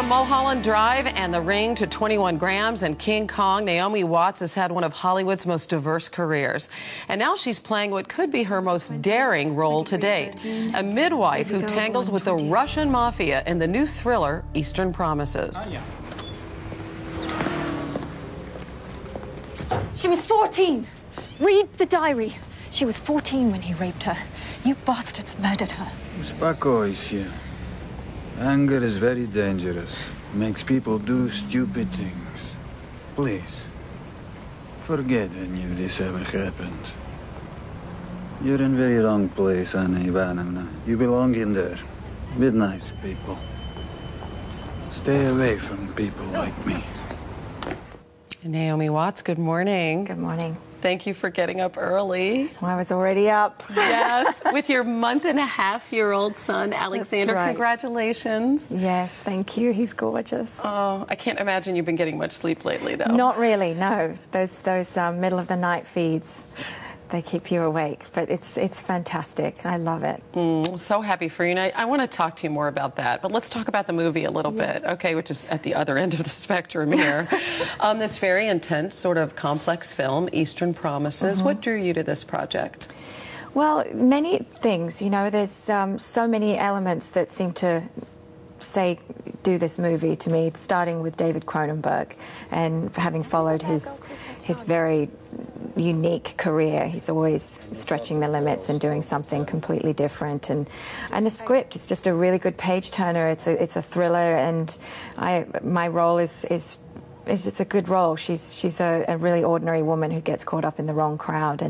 Mulholland Drive and The Ring to 21 Grams and King Kong, Naomi Watts has had one of Hollywood's most diverse careers. And now she's playing what could be her most daring role to date, a midwife who tangles with the Russian mafia in the new thriller, Eastern Promises. She was 14. Read the diary. She was 14 when he raped her. You bastards murdered her. Uspokój. Anger is very dangerous. Makes people do stupid things. Please, forget any of this ever happened. You're in very wrong place, Anna Ivanovna. You belong in there, with nice people. Stay away from people like me. Naomi Watts, good morning. Good morning. Thank you for getting up early. Well, I was already up. Yes, with your month-and-a-half-year-old son, Alexander. That's right. Congratulations. Yes, thank you. He's gorgeous. Oh, I can't imagine you've been getting much sleep lately, though. Not really, no. Those middle-of-the-night feeds, they keep you awake. But it's fantastic. I love it. So happy for you. And I want to talk to you more about that. But let's talk about the movie a little bit, okay, which is at the other end of the spectrum here. This very intense, sort of complex film, Eastern Promises. What drew you to this project? Well, many things. You know, there's so many elements that seem to do this movie to me, starting with David Cronenberg and having followed his very unique career. He's always stretching the limits and doing something completely different, and the script is just a really good page turner. It's a thriller, and my role is it's a good role. She's a really ordinary woman who gets caught up in the wrong crowd,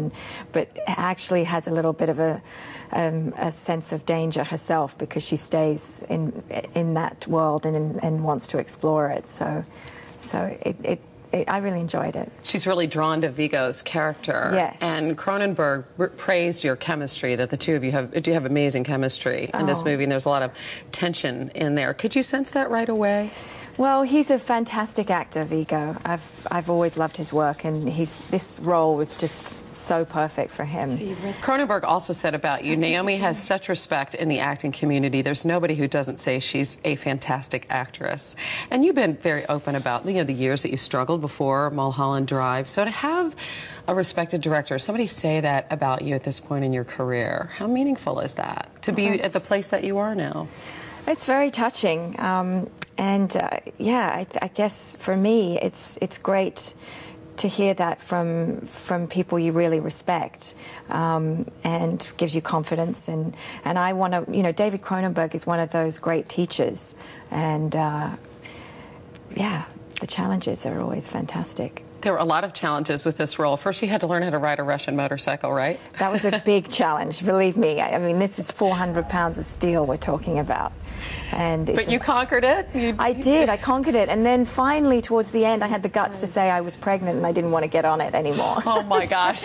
but actually has a little bit of a sense of danger herself because she stays in that world and wants to explore it. So I really enjoyed it. She's really drawn to Viggo's character. Yes. And Cronenberg praised your chemistry, that the two of you have amazing chemistry in this movie, and there's a lot of tension in there. Could you sense that right away? Well, he's a fantastic actor, Viggo. I've always loved his work, and this role was just so perfect for him. Cronenberg also said about you, Naomi has such respect in the acting community. There's nobody who doesn't say she's a fantastic actress. And you've been very open about the years that you struggled before Mulholland Drive. So to have a respected director, somebody say that about you at this point in your career, how meaningful is that, to be at the place that you are now? It's very touching. Yeah, I guess for me, it's great to hear that from people you really respect, and gives you confidence. And I want to, David Cronenberg is one of those great teachers, and yeah, the challenges are always fantastic. There were a lot of challenges with this role. First, you had to learn how to ride a Russian motorcycle, right? That was a big challenge, believe me. I mean, this is 400 pounds of steel we're talking about. But you conquered it? I did. I conquered it. And then finally, towards the end, I had the guts to say I was pregnant and I didn't want to get on it anymore. Oh, my gosh.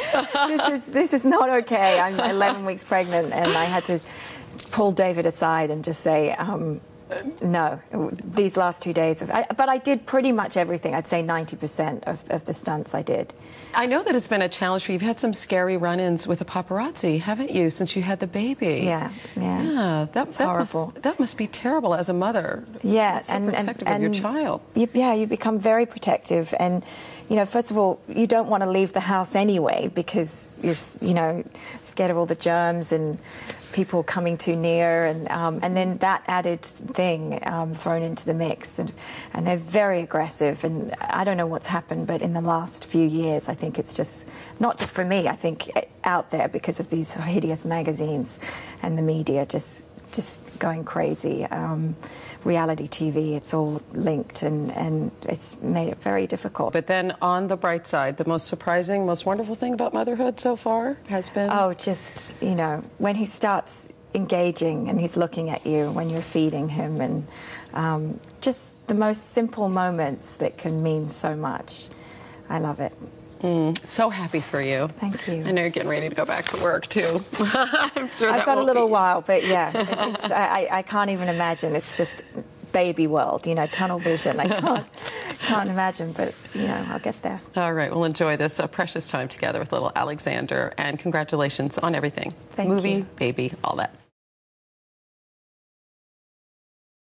This is not okay. I'm 11 weeks pregnant, and I had to pull David aside and just say, no, these last 2 days. But I did pretty much everything. I'd say 90% of the stunts I did. I know that it's been a challenge for you. You've had some scary run-ins with the paparazzi, haven't you, since you had the baby? Yeah. That's horrible. That must be terrible as a mother. Yeah, so protective of your child. You become very protective, and first of all, you don't want to leave the house anyway because you're scared of all the germs and people coming too near, and then that added thing thrown into the mix, and they're very aggressive. And I don't know what's happened, but in the last few years, I think it's just not just for me. I think out there because of these hideous magazines and the media just going crazy. Reality TV, it's all linked, and it's made it very difficult. But then on the bright side, the most surprising, most wonderful thing about motherhood so far has been? Oh, just, when he starts engaging and he's looking at you when you're feeding him, and just the most simple moments that can mean so much. I love it. So happy for you. Thank you. I know you're getting ready to go back to work, too. I'm sure I've got a little while, but yeah, I can't even imagine. It's just baby world, tunnel vision. I can't imagine, but, I'll get there. All right, we'll enjoy this precious time together with little Alexander, and congratulations on everything. Thank you. Movie, baby, all that.